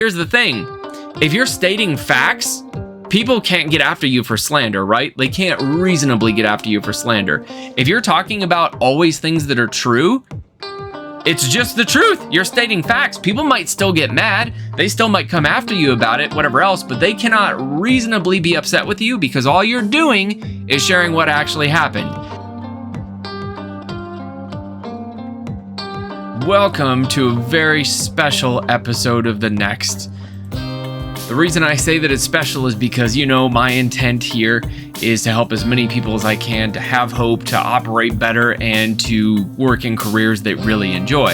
Here's the thing. If you're stating facts, people can't get after you for slander, right? They can't reasonably get after you for slander. If you're talking about always things that are true, it's just the truth. You're stating facts. People might still get mad. They still might come after you about it, whatever else, but they cannot reasonably be upset with you because all you're doing is sharing what actually happened. Welcome to a very special episode of The Next. The reason I say that it's special is because, my intent here is to help as many people as I can to have hope, to operate better, and to work in careers they really enjoy.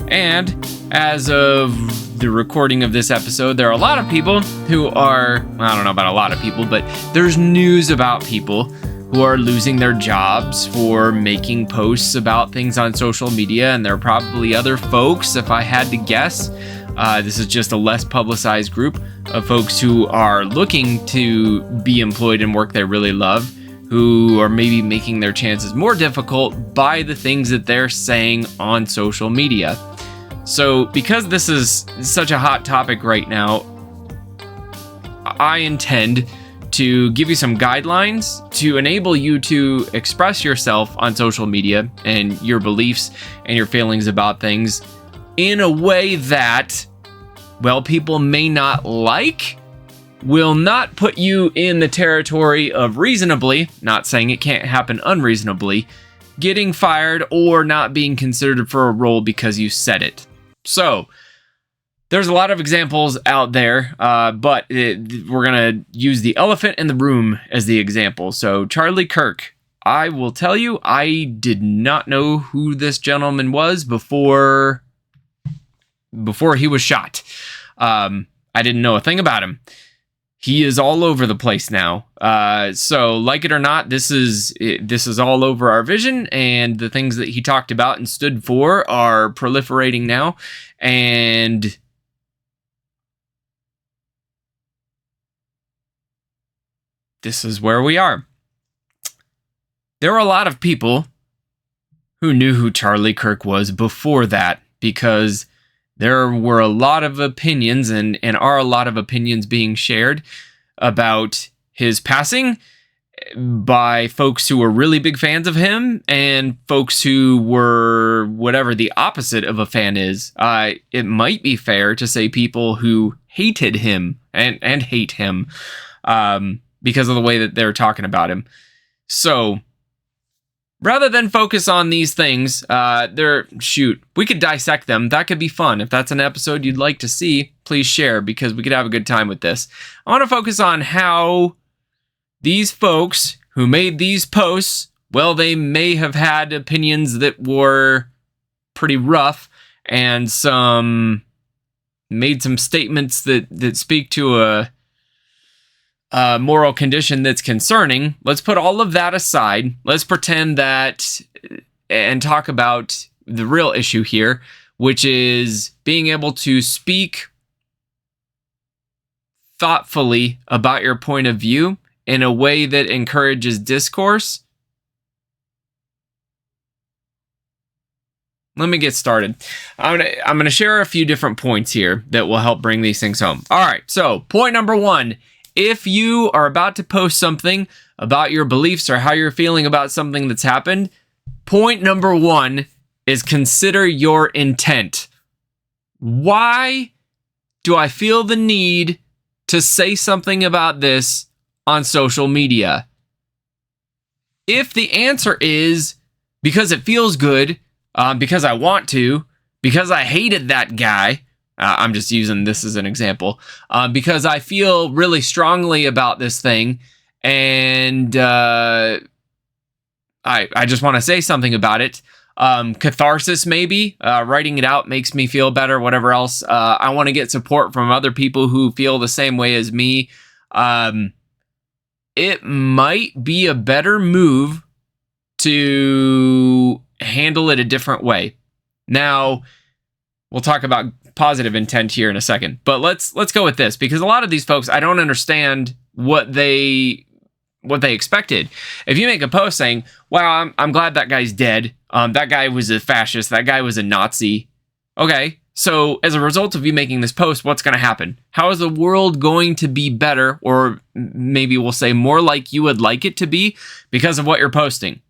And as of the recording of this episode, there are a lot of people who are, I don't know about a lot of people, but there's news about people who are losing their jobs for making posts about things on social media, and there are probably other folks, if I had to guess. This is just a less publicized group of folks who are looking to be employed in work they really love, who are maybe making their chances more difficult by the things that they're saying on social media. So because this is such a hot topic right now, I intend to give you some guidelines to enable you to express yourself on social media and your beliefs and your feelings about things in a way that, well, people may not like, will not put you in the territory of reasonably, not saying it can't happen unreasonably, getting fired or not being considered for a role because you said it. So, there's a lot of examples out there, but we're going to use the elephant in the room as the example. So Charlie Kirk, I will tell you, I did not know who this gentleman was before he was shot. I didn't know a thing about him. He is all over the place now. So like it or not, this is all over our vision, and the things that he talked about and stood for are proliferating now. And this is where we are. There were a lot of people who knew who Charlie Kirk was before that, because there were a lot of opinions and are a lot of opinions being shared about his passing by folks who were really big fans of him and folks who were whatever the opposite of a fan is. It might be fair to say people who hated him and hate him because of the way that they're talking about him. So rather than focus on these things, we could dissect them. That could be fun. If that's an episode you'd like to see, please share, because we could have a good time with this. I want to focus on how these folks who made these posts, well, they may have had opinions that were pretty rough and made some statements that speak to a moral condition that's concerning. Let's put all of that aside. Let's pretend that and talk about the real issue here, which is being able to speak thoughtfully about your point of view in a way that encourages discourse. Let me get started. I'm gonna share a few different points here that will help bring these things home. All right, so point number one. If you are about to post something about your beliefs or how you're feeling about something that's happened, point number one is consider your intent. Why do I feel the need to say something about this on social media? If the answer is because it feels good, because I want to, because I hated that guy, I'm just using this as an example, because I feel really strongly about this thing, and I just want to say something about it. Catharsis, maybe. Writing it out makes me feel better, whatever else. I want to get support from other people who feel the same way as me. It might be a better move to handle it a different way. Now, we'll talk about positive intent here in a second, but let's go with this, because a lot of these folks, I don't understand what they expected. If you make a post saying, "Wow, I'm glad that guy's dead. That guy was a fascist. That guy was a Nazi." Okay, So as a result of you making this post, what's going to happen? How is the world going to be better, or maybe we'll say more like you would like it to be because of what you're posting?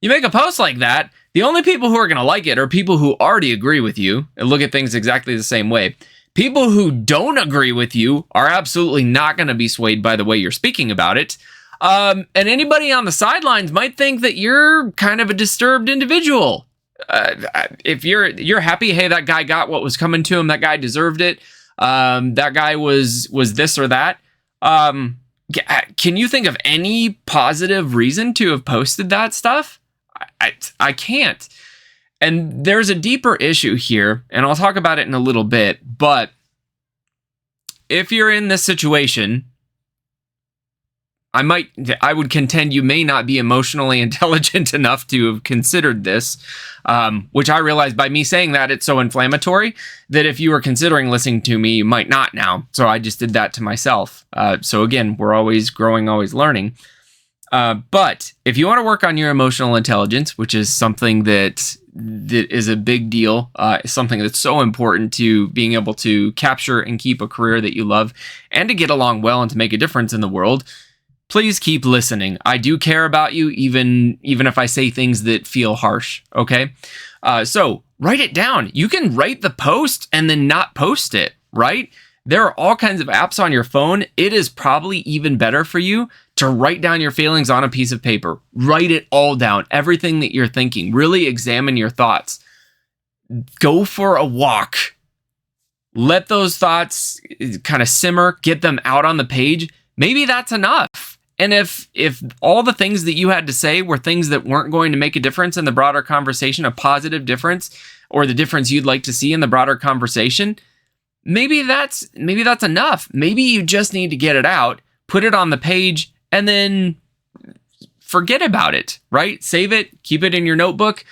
You make a post like that, the only people who are going to like it are people who already agree with you and look at things exactly the same way. People who don't agree with you are absolutely not going to be swayed by the way you're speaking about it. And anybody on the sidelines might think that you're kind of a disturbed individual. If you're happy, hey, that guy got what was coming to him, that guy deserved it, that guy was this or that. Can you think of any positive reason to have posted that stuff? I can't. And there's a deeper issue here, and I'll talk about it in a little bit, but if you're in this situation, I would contend you may not be emotionally intelligent enough to have considered this, which I realize by me saying that it's so inflammatory that if you were considering listening to me, you might not now. So I just did that to myself. So again, we're always growing, always learning. But if you want to work on your emotional intelligence, which is something that is a big deal, something that's so important to being able to capture and keep a career that you love and to get along well and to make a difference in the world, please keep listening. I do care about you, even if I say things that feel harsh, okay? So write it down. You can write the post and then not post it, right? There are all kinds of apps on your phone. It is probably even better for you to write down your feelings on a piece of paper. Write it all down, everything that you're thinking. Really examine your thoughts. Go for a walk. Let those thoughts kind of simmer, get them out on the page. Maybe that's enough. And if all the things that you had to say were things that weren't going to make a difference in the broader conversation, a positive difference, or the difference you'd like to see in the broader conversation, maybe that's enough. Maybe you just need to get it out, put it on the page, and then forget about it, right? Save it, keep it in your notebook,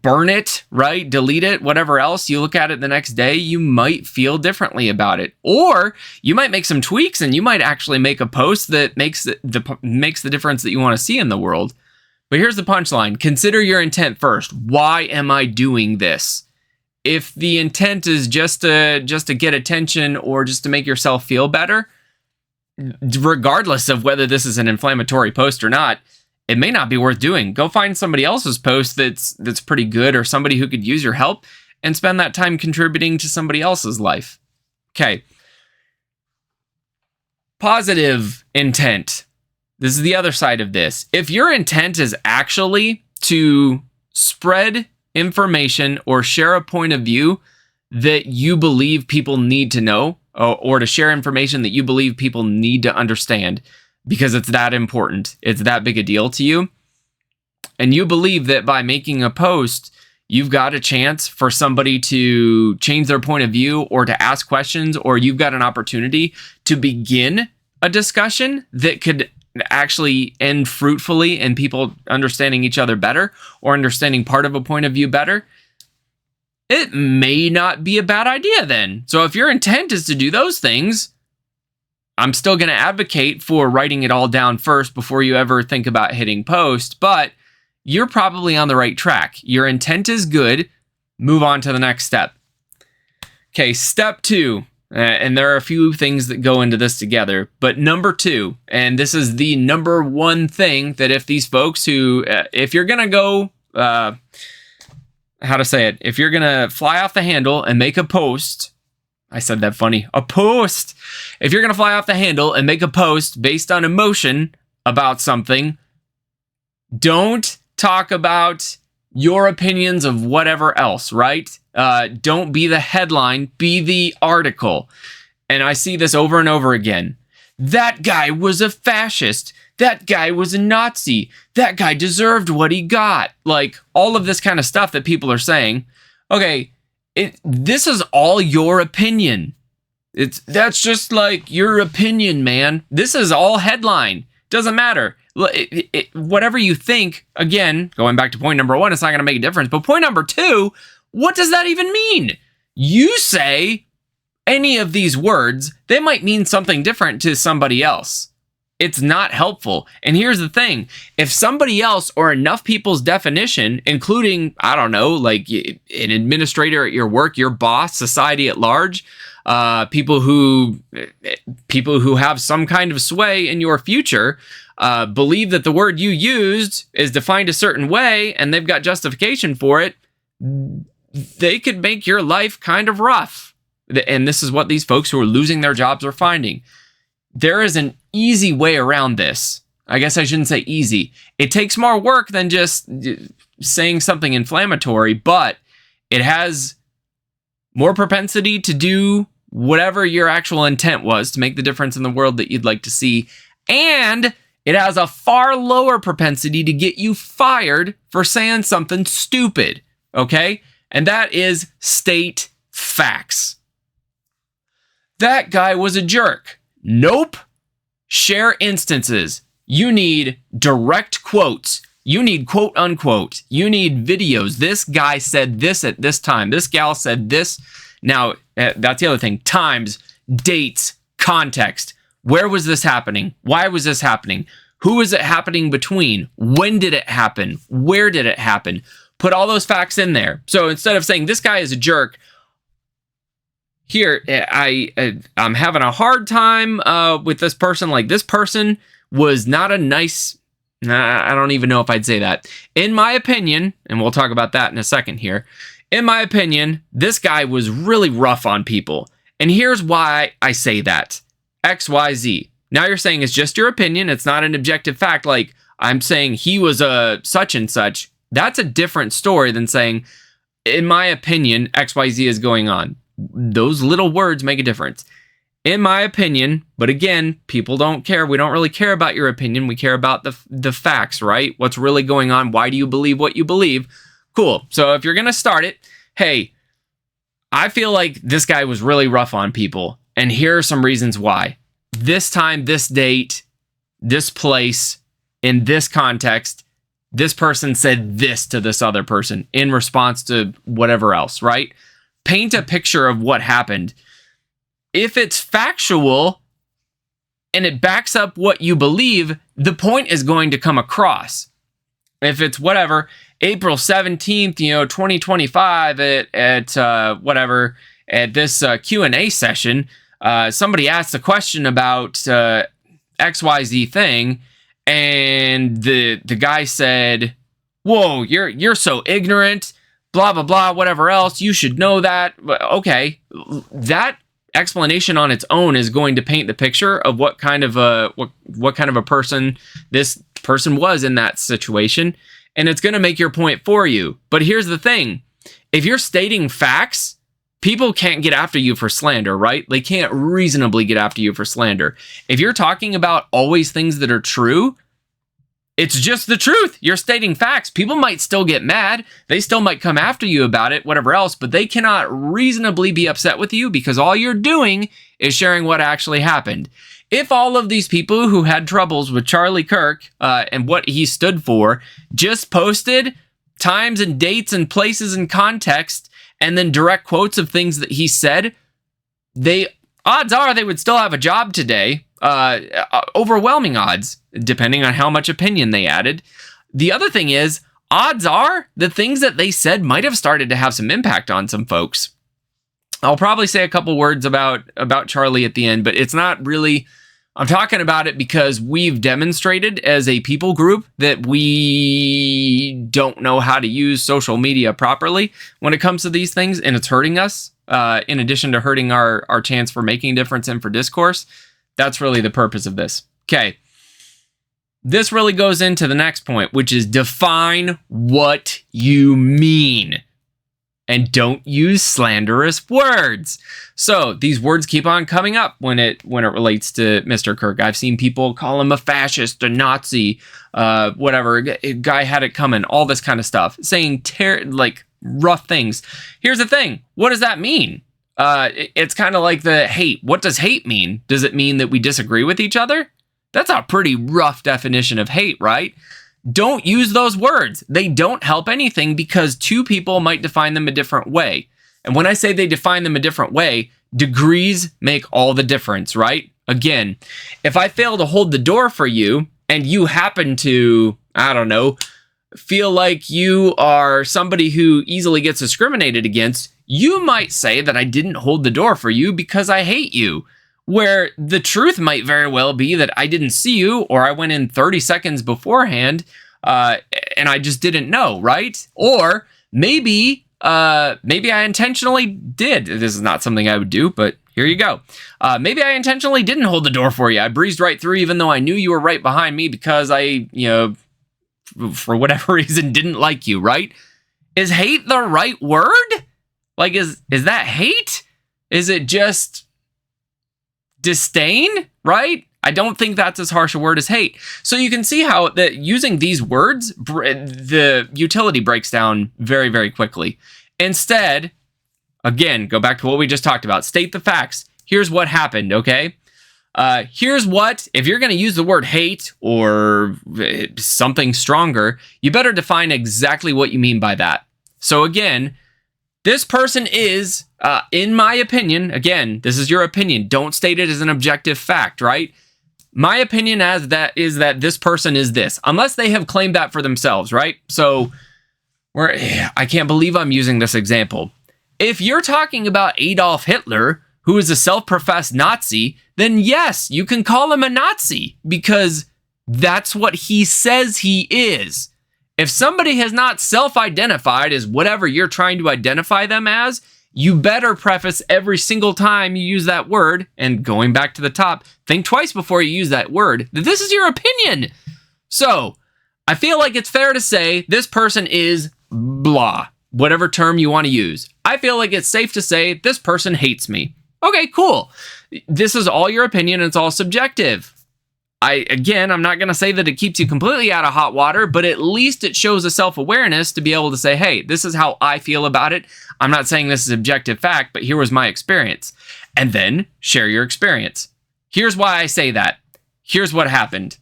burn it, right? Delete it, whatever else. You look at it the next day, you might feel differently about it. Or you might make some tweaks and you might actually make a post that makes the difference that you want to see in the world. But here's the punchline. Consider your intent first. Why am I doing this? If the intent is just to get attention or just to make yourself feel better, regardless of whether this is an inflammatory post or not, it may not be worth doing. Go find somebody else's post that's pretty good, or somebody who could use your help, and spend that time contributing to somebody else's life. Okay. Positive intent. This is the other side of this. If your intent is actually to spread information or share a point of view that you believe people need to know, or to share information that you believe people need to understand, because it's that important, it's that big a deal to you, and you believe that by making a post, you've got a chance for somebody to change their point of view or to ask questions, or you've got an opportunity to begin a discussion that could actually end fruitfully in people understanding each other better or understanding part of a point of view better, it may not be a bad idea then. So if your intent is to do those things, I'm still going to advocate for writing it all down first before you ever think about hitting post, but you're probably on the right track. Your intent is good. Move on to the next step. Okay, step 2. And there are a few things that go into this together, but number 2, and this is the number one thing that if these folks who, if you're going to go, if you're going to fly off the handle and make a post, I said that funny, a post. If you're going to fly off the handle and make a post based on emotion about something, don't talk about your opinions of whatever else, right? Don't be the headline, be the article. And I see this over and over again. That guy was a fascist. That guy was a Nazi. That guy deserved what he got. Like all of this kind of stuff that people are saying. Okay, this is all your opinion. That's just like your opinion, man. This is all headline. Doesn't matter. Whatever you think, again, going back to point number 1, it's not going to make a difference. But point number 2, what does that even mean? You say any of these words, they might mean something different to somebody else. It's not helpful. And here's the thing. If somebody else or enough people's definition, including, I don't know, like an administrator at your work, your boss, society at large, people who have some kind of sway in your future, believe that the word you used is defined a certain way and they've got justification for it, they could make your life kind of rough. And this is what these folks who are losing their jobs are finding. There is an easy way around this. I guess I shouldn't say easy. It takes more work than just saying something inflammatory, but it has more propensity to do whatever your actual intent was to make the difference in the world that you'd like to see. And it has a far lower propensity to get you fired for saying something stupid. Okay? And that is state facts. That guy was a jerk. Nope. Share instances. You need direct quotes. You need quote unquote. You need videos. This guy said this at this time. This gal said this. Now, that's the other thing. Times, dates, context. Where was this happening? Why was this happening? Who was it happening between? When did it happen? Where did it happen? Put all those facts in there. So instead of saying this guy is a jerk, here, I'm having a hard time with this person. Like, this person was not a nice... I don't even know if I'd say that. In my opinion, and we'll talk about that in a second here. In my opinion, this guy was really rough on people. And here's why I say that. X, Y, Z. Now you're saying it's just your opinion. It's not an objective fact. Like, I'm saying he was a such and such. That's a different story than saying, in my opinion, X, Y, Z is going on. Those little words make a difference. In my opinion, but again, people don't care. We don't really care about your opinion. We care about the facts, right? What's really going on? Why do you believe what you believe? Cool. So if you're going to start it, hey, I feel like this guy was really rough on people. And here are some reasons why. This time, this date, this place, in this context, this person said this to this other person in response to whatever else, right? Paint a picture of what happened. If it's factual and it backs up what you believe, the point is going to come across. If it's whatever, April 17th, 2025 at whatever, at this Q&A session, somebody asked a question about XYZ thing, and the guy said, whoa, you're so ignorant, blah, blah, blah, whatever else, you should know that. Okay, that explanation on its own is going to paint the picture of what kind of a person this person was in that situation, and it's going to make your point for you. But here's the thing. If you're stating facts, people can't get after you for slander, right? They can't reasonably get after you for slander. If you're talking about always things that are true, it's just the truth. You're stating facts. People might still get mad. They still might come after you about it, whatever else, but they cannot reasonably be upset with you because all you're doing is sharing what actually happened. If all of these people who had troubles with Charlie Kirk and what he stood for just posted times and dates and places and context and then direct quotes of things that he said, odds are they would still have a job today. Overwhelming odds, depending on how much opinion they added. The other thing is, odds are the things that they said might have started to have some impact on some folks. I'll probably say a couple words about Charlie at the end, but it's not really... I'm talking about it because we've demonstrated as a people group that we don't know how to use social media properly when it comes to these things, and it's hurting us, in addition to hurting our chance for making a difference and for discourse. That's really the purpose of this. Okay. This really goes into the next point, which is define what you mean. And don't use slanderous words. So these words keep on coming up when it relates to Mr. Kirk. I've seen people call him a fascist, a Nazi, whatever. A guy had it coming, all this kind of stuff. Saying rough things. Here's the thing. What does that mean? It's kind of like the hate. What does hate mean? Does it mean that we disagree with each other? That's a pretty rough definition of hate, right? Don't use those words. They don't help anything because two people might define them a different way. And when I say they define them a different way, degrees make all the difference, right? Again, if I fail to hold the door for you and you happen to, I don't know, feel like you are somebody who easily gets discriminated against, you might say that I didn't hold the door for you because I hate you. Where the truth might very well be that I didn't see you, or I went in 30 seconds beforehand and I just didn't know, right? Or maybe I intentionally did. This is not something I would do, but here you go. Maybe I intentionally didn't hold the door for you. I breezed right through even though I knew you were right behind me because I, for whatever reason, didn't like you, right? Is hate the right word? Like, is that hate? Is it just disdain, right? I don't think that's as harsh a word as hate. So you can see how that using these words, the utility breaks down very, very quickly. Instead, again, go back to what we just talked about. State the facts. Here's what happened, okay? Here's what, if you're going to use the word hate or something stronger, you better define exactly what you mean by that. So again, this person is, in my opinion, again, this is your opinion. Don't state it as an objective fact, right? My opinion is that this person is this, unless they have claimed that for themselves, right? So I can't believe I'm using this example. If you're talking about Adolf Hitler, who is a self-professed Nazi, then yes, you can call him a Nazi because that's what he says he is. If somebody has not self-identified as whatever you're trying to identify them as, you better preface every single time you use that word, and going back to the top, think twice before you use that word, that this is your opinion. So, I feel like it's fair to say this person is blah, whatever term you want to use. I feel like it's safe to say this person hates me. Okay, cool. This is all your opinion, and it's all subjective. I'm not going to say that it keeps you completely out of hot water, but at least it shows a self-awareness to be able to say, hey, this is how I feel about it. I'm not saying this is objective fact, but here was my experience. And then share your experience. Here's why I say that. Here's what happened.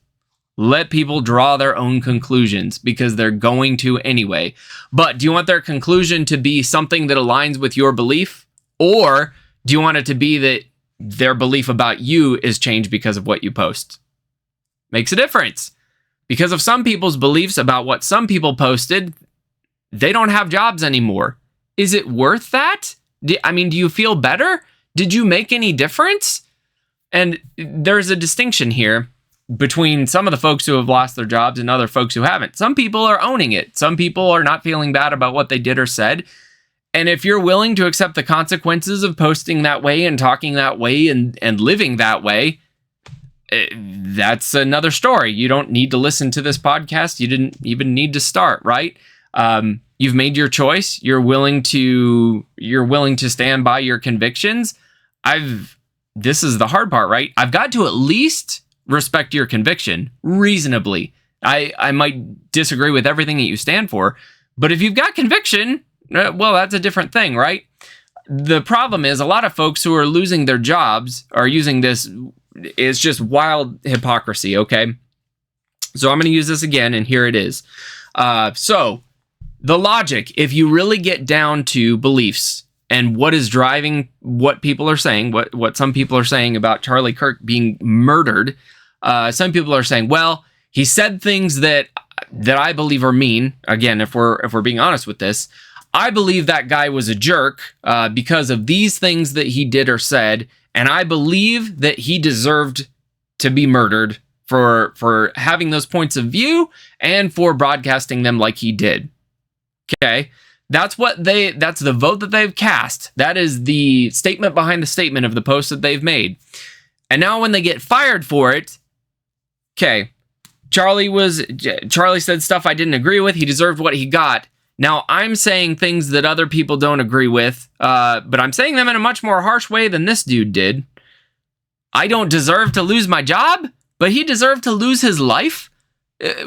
Let people draw their own conclusions because they're going to anyway. But do you want their conclusion to be something that aligns with your belief? Or do you want it to be that their belief about you is changed because of what you post? Makes a difference. Because of some people's beliefs about what some people posted, they don't have jobs anymore. Is it worth that? Do you feel better? Did you make any difference? And there's a distinction here between some of the folks who have lost their jobs and other folks who haven't. Some people are owning it. Some people are not feeling bad about what they did or said. And if you're willing to accept the consequences of posting that way and talking that way and living that way, that's another story. You don't need to listen to this podcast. You didn't even need to start, right? You've made your choice. You're willing to stand by your convictions. This is the hard part, right? I've got to at least respect your conviction reasonably. I might disagree with everything that you stand for, but if you've got conviction, well, that's a different thing, right? The problem is a lot of folks who are losing their jobs are using this. It's just wild hypocrisy, okay? So I'm going to use this again, and here it is. So the logic, if you really get down to beliefs and what is driving what people are saying, what some people are saying about Charlie Kirk being murdered, some people are saying, well, he said things that I believe are mean. Again, if we're being honest with this, I believe that guy was a jerk because of these things that he did or said, and I believe that he deserved to be murdered for having those points of view and for broadcasting them like he did. Okay? That's the vote that they've cast. That is the statement behind the statement of the post that they've made. And now when they get fired for it, okay, Charlie said stuff I didn't agree with. He deserved what he got. Now, I'm saying things that other people don't agree with, but I'm saying them in a much more harsh way than this dude did. I don't deserve to lose my job, but he deserved to lose his life?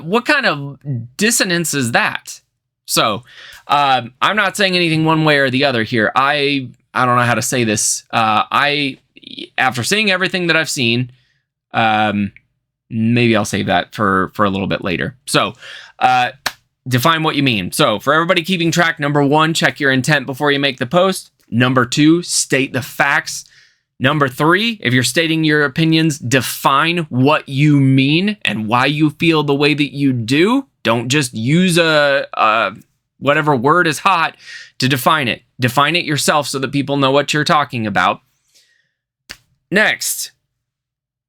What kind of dissonance is that? So, I'm not saying anything one way or the other here. I don't know how to say this. After seeing everything that I've seen, maybe I'll save that for a little bit later. So, define what you mean. So for everybody keeping track, number 1, check your intent before you make the post. Number 2, state the facts. Number 3, if you're stating your opinions, define what you mean and why you feel the way that you do. Don't just use whatever word is hot to define it. Define it yourself so that people know what you're talking about. Next,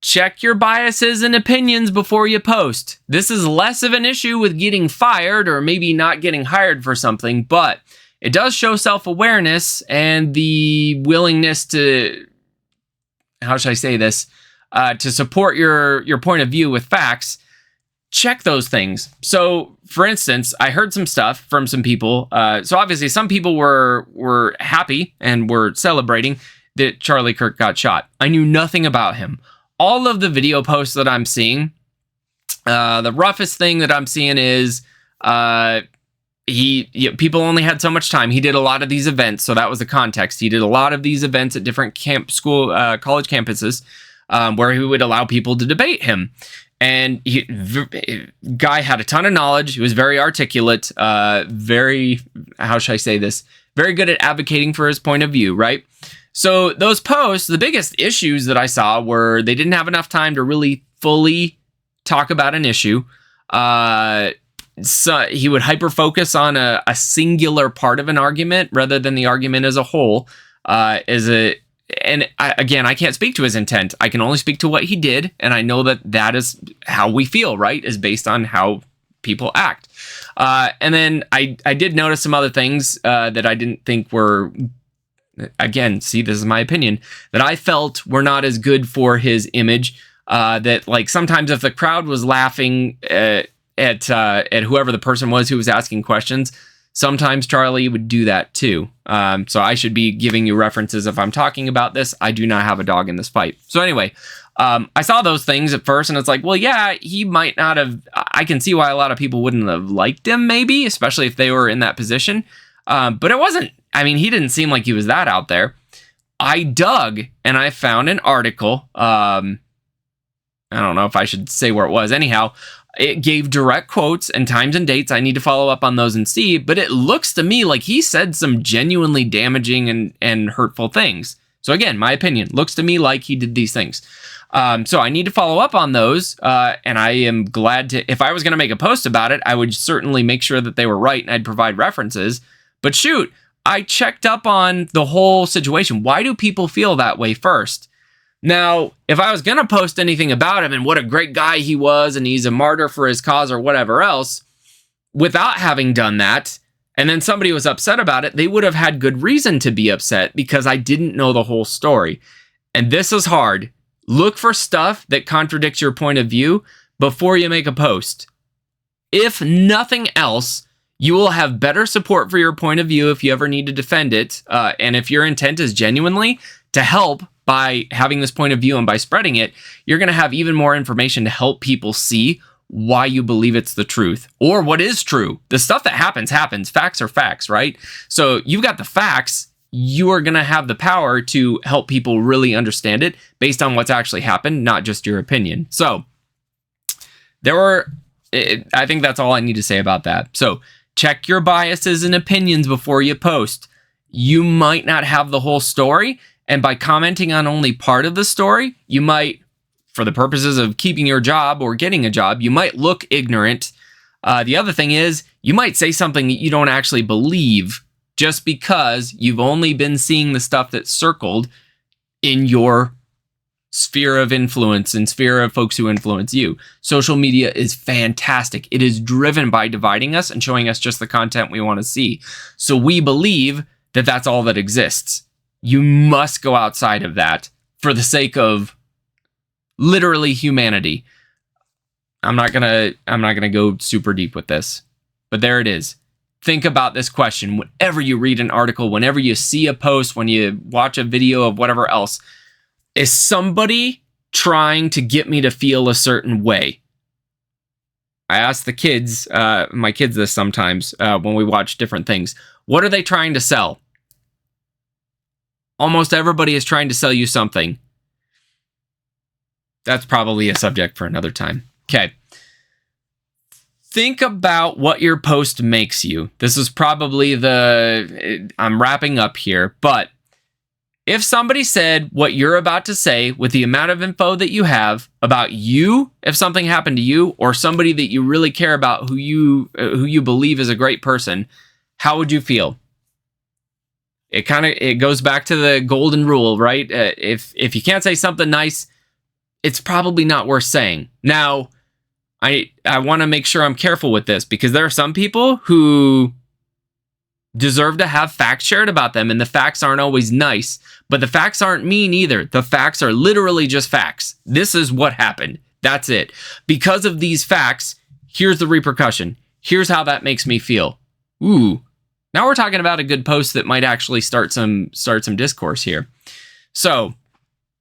check your biases and opinions before you post. This is less of an issue with getting fired or maybe not getting hired for something, but it does show self-awareness and the willingness to, how should I say this, to support your point of view with facts. Check those things. So, for instance, I heard some stuff from some people. So obviously, some people were happy and were celebrating that Charlie Kirk got shot. I knew nothing about him. All of the video posts that I'm seeing, the roughest thing that I'm seeing is people only had so much time. He did a lot of these events, so that was the context. He did a lot of these events at different college campuses, where he would allow people to debate him. And guy had a ton of knowledge. He was very articulate, very, how should I say this? Very good at advocating for his point of view, right? So those posts, the biggest issues that I saw were they didn't have enough time to really fully talk about an issue. So he would hyper-focus on a singular part of an argument rather than the argument as a whole. I can't speak to his intent. I can only speak to what he did, and I know that is how we feel, right? Is based on how people act. And then I did notice some other things that I didn't think were, again, see, this is my opinion, that I felt were not as good for his image. That, like, sometimes if the crowd was laughing at whoever the person was who was asking questions, sometimes Charlie would do that too. So I should be giving you references if I'm talking about this. I do not have a dog in this fight. So anyway, I saw those things at first and it's like, well, yeah, he might not have, I can see why a lot of people wouldn't have liked him maybe, especially if they were in that position. But it wasn't, I mean, he didn't seem like he was that out there. I dug and I found an article. I don't know if I should say where it was. Anyhow, it gave direct quotes and times and dates. I need to follow up on those and see, but it looks to me like he said some genuinely damaging and hurtful things. So again, my opinion, looks to me like he did these things. So I need to follow up on those, and I am glad to, if I was going to make a post about it, I would certainly make sure that they were right and I'd provide references. But shoot, I checked up on the whole situation. Why do people feel that way first? Now, if I was going to post anything about him and what a great guy he was and he's a martyr for his cause or whatever else, without having done that, and then somebody was upset about it, they would have had good reason to be upset because I didn't know the whole story. And this is hard. Look for stuff that contradicts your point of view before you make a post. If nothing else, you will have better support for your point of view if you ever need to defend it. And if your intent is genuinely to help by having this point of view and by spreading it, you're going to have even more information to help people see why you believe it's the truth or what is true. The stuff that happens. Facts are facts, right? So you've got the facts. You are going to have the power to help people really understand it based on what's actually happened, not just your opinion. So I think that's all I need to say about that. So check your biases and opinions before you post. You might not have the whole story. And by commenting on only part of the story, you might, for the purposes of keeping your job or getting a job, you might look ignorant. The other thing is, you might say something that you don't actually believe just because you've only been seeing the stuff that's circled in your sphere of influence and sphere of folks who influence you. Social media is fantastic. It is driven by dividing us and showing us just the content we want to see. So we believe that that's all that exists. You must go outside of that for the sake of literally humanity. I'm not gonna go super deep with this, but there it is. Think about this question whenever you read an article, whenever you see a post, when you watch a video of whatever else. Is somebody trying to get me to feel a certain way? I ask the kids, my kids this sometimes when we watch different things. What are they trying to sell? Almost everybody is trying to sell you something. That's probably a subject for another time. Okay. Think about what your post makes you. This is probably I'm wrapping up here, but If somebody said what you're about to say with the amount of info that you have about you, if something happened to you, or somebody that you really care about who you believe is a great person, how would you feel? It goes back to the golden rule, right? If you can't say something nice, it's probably not worth saying. Now, I want to make sure I'm careful with this, because there are some people who deserve to have facts shared about them, and the facts aren't always nice, but the facts aren't mean either. The facts are literally just facts. This is what happened. That's it. Because of these facts, here's the repercussion. Here's how that makes me feel. Ooh. Now we're talking about a good post that might actually start some discourse here. So,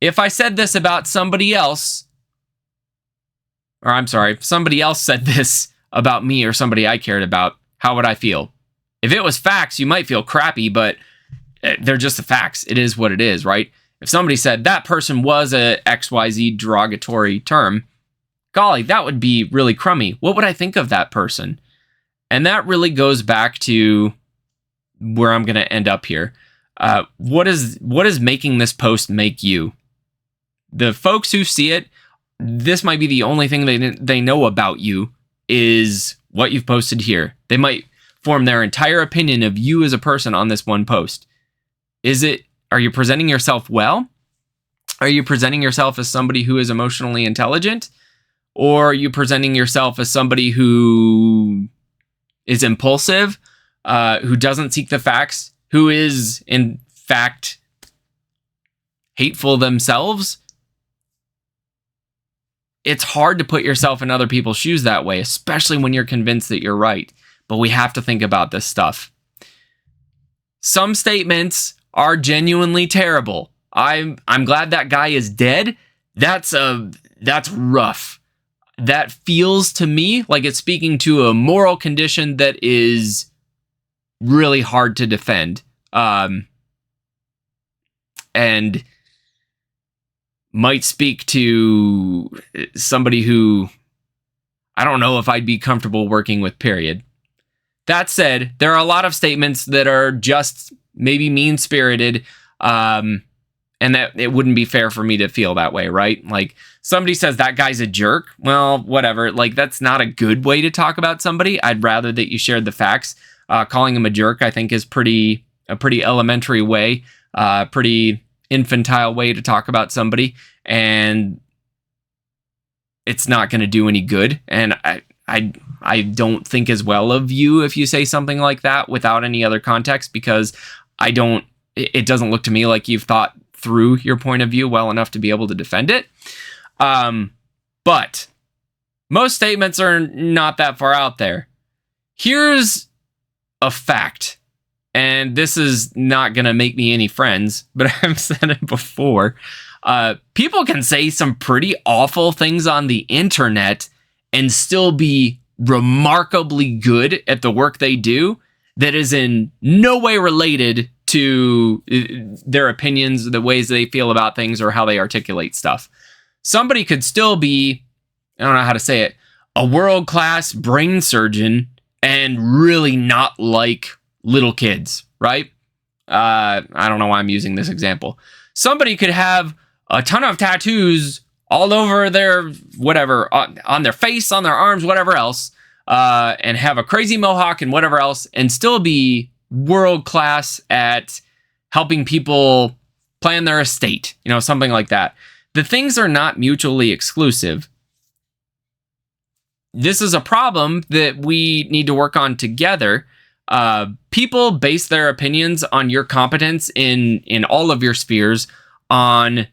if I said this about somebody else, or I'm sorry, if somebody else said this about me or somebody I cared about, how would I feel? If it was facts, you might feel crappy, but they're just the facts. It is what it is, right? If somebody said that person was a XYZ derogatory term, golly, that would be really crummy. What would I think of that person? And that really goes back to where I'm going to end up here. What is making this post make you? The folks who see it, this might be the only thing they know about you is what you've posted here. They might form their entire opinion of you as a person on this one post. Are you presenting yourself well? Are you presenting yourself as somebody who is emotionally intelligent? Or are you presenting yourself as somebody who is impulsive, who doesn't seek the facts, who is, in fact, hateful themselves? It's hard to put yourself in other people's shoes that way, especially when you're convinced that you're right. But we have to think about this stuff. Some statements are genuinely terrible. I'm glad that guy is dead. That's rough. That feels to me like it's speaking to a moral condition that is really hard to defend. And might speak to somebody who I don't know if I'd be comfortable working with, period. That said, there are a lot of statements that are just maybe mean-spirited, and that it wouldn't be fair for me to feel that way, right? Like, somebody says that guy's a jerk. Well, whatever. Like, that's not a good way to talk about somebody. I'd rather that you shared the facts. Calling him a jerk, I think, is a pretty elementary way, pretty infantile way to talk about somebody, and it's not going to do any good. And I don't think as well of you if you say something like that without any other context, because it doesn't look to me like you've thought through your point of view well enough to be able to defend it. But most statements are not that far out there. Here's a fact, and this is not going to make me any friends, but I've said it before. People can say some pretty awful things on the internet and still be remarkably good at the work they do that is in no way related to their opinions, the ways they feel about things, or how they articulate stuff. Somebody could still be, I don't know how to say it, a world-class brain surgeon and really not like little kids, right? I don't know why I'm using this example. Somebody could have a ton of tattoos all over their whatever, on their face, on their arms, whatever else, and have a crazy mohawk and whatever else, and still be world class at helping people plan their estate, something like that. The things are not mutually exclusive. This is a problem that we need to work on together. People base their opinions on your competence in all of your spheres on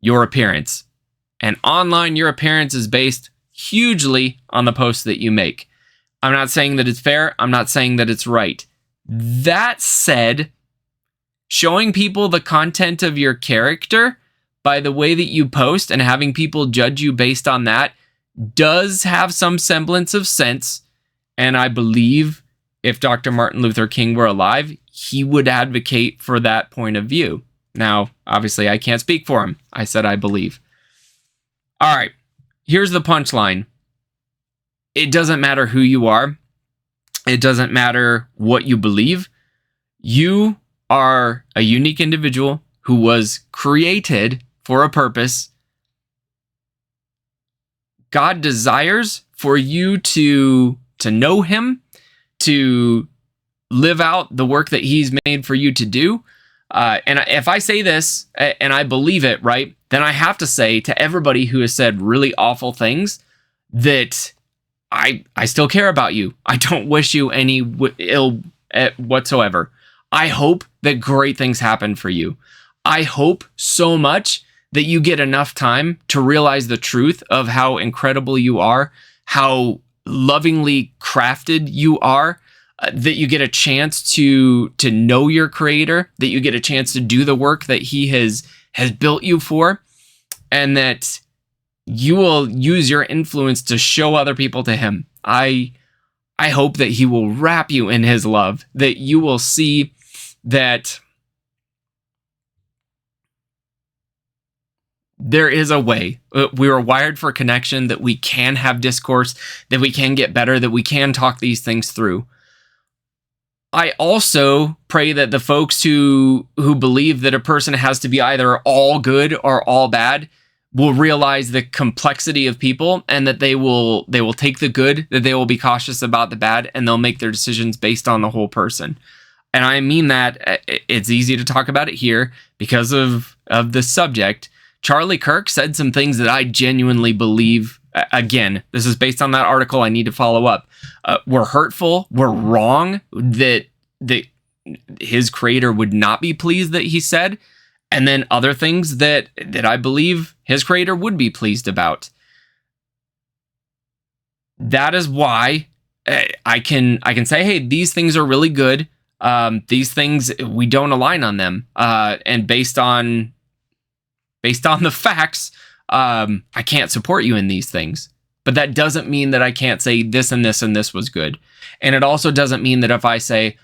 your appearance. And online, your appearance is based hugely on the posts that you make. I'm not saying that it's fair. I'm not saying that it's right. That said, showing people the content of your character by the way that you post and having people judge you based on that does have some semblance of sense. And I believe if Dr. Martin Luther King were alive, he would advocate for that point of view. Now, obviously, I can't speak for him. I said I believe. All right, here's the punchline. It doesn't matter who you are. It doesn't matter what you believe. You are a unique individual who was created for a purpose. God desires for you to know him, to live out the work that he's made for you to do. And if I say this and I believe it, right, then I have to say to everybody who has said really awful things that I still care about you. I don't wish you any ill whatsoever. I hope that great things happen for you. I hope so much that you get enough time to realize the truth of how incredible you are, how lovingly crafted you are, that you get a chance to know your creator, that you get a chance to do the work that he has built you for, and that you will use your influence to show other people to him. I hope that he will wrap you in his love, that you will see that there is a way. We are wired for connection, that we can have discourse, that we can get better, that we can talk these things through. I also pray that the folks who believe that a person has to be either all good or all bad will realize the complexity of people, and that they will take the good, that they will be cautious about the bad, and they'll make their decisions based on the whole person. And I mean that it's easy to talk about it here because of the subject. Charlie Kirk said some things that I genuinely believe, again, this is based on that article, I need to follow up, were hurtful, were wrong, that his creator would not be pleased that he said, and then other things that I believe his creator would be pleased about. That is why I can say, hey, these things are really good. These things, we don't align on them. And based on the facts, I can't support you in these things. But that doesn't mean that I can't say this and this and this was good. And it also doesn't mean that if I say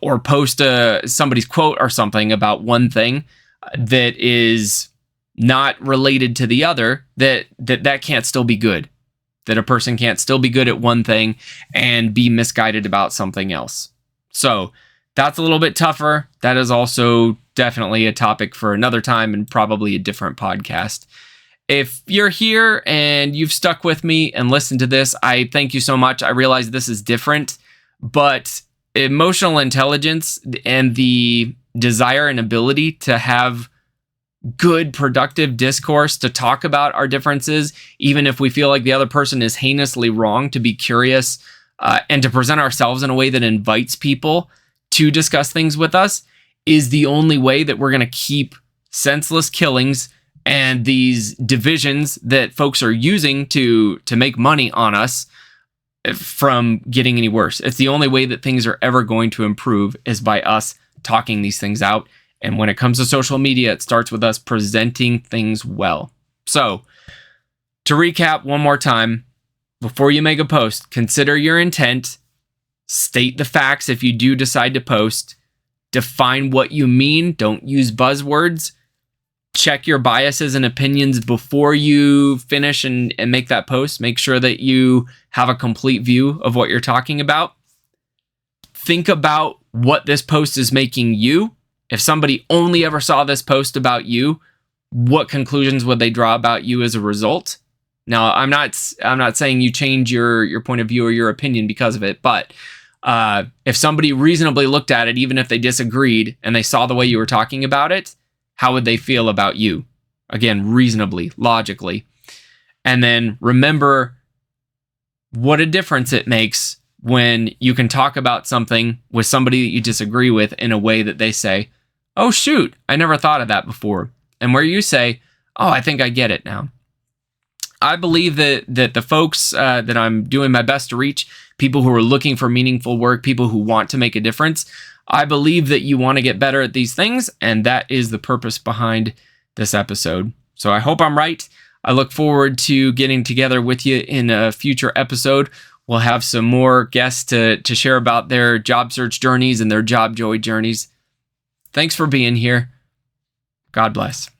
or post somebody's quote or something about one thing that is not related to the other, that can't still be good. That a person can't still be good at one thing and be misguided about something else. So that's a little bit tougher. That is also definitely a topic for another time and probably a different podcast. If you're here and you've stuck with me and listened to this, I thank you so much. I realize this is different, but emotional intelligence and the desire and ability to have good, productive discourse, to talk about our differences, even if we feel like the other person is heinously wrong, to be curious and to present ourselves in a way that invites people to discuss things with us, is the only way that we're going to keep senseless killings and these divisions that folks are using to make money on us from getting any worse. It's the only way that things are ever going to improve, is by us talking these things out. And when it comes to social media, it starts with us presenting things well. So, to recap one more time, before you make a post, consider your intent, state the facts if you do decide to post, define what you mean, don't use buzzwords, check your biases and opinions before you finish and make that post. Make sure that you have a complete view of what you're talking about. Think about what this post is making you. If somebody only ever saw this post about you, what conclusions would they draw about you as a result? Now, I'm not saying you change your point of view or your opinion because of it, but if somebody reasonably looked at it, even if they disagreed and they saw the way you were talking about it, how would they feel about you? Again, reasonably, logically. And then remember what a difference it makes when you can talk about something with somebody that you disagree with in a way that they say, oh, shoot, I never thought of that before. And where you say, oh, I think I get it now. I believe that the folks that I'm doing my best to reach, people who are looking for meaningful work, people who want to make a difference, I believe that you want to get better at these things, and that is the purpose behind this episode. So I hope I'm right. I look forward to getting together with you in a future episode. We'll have some more guests to share about their job search journeys and their job joy journeys. Thanks for being here. God bless.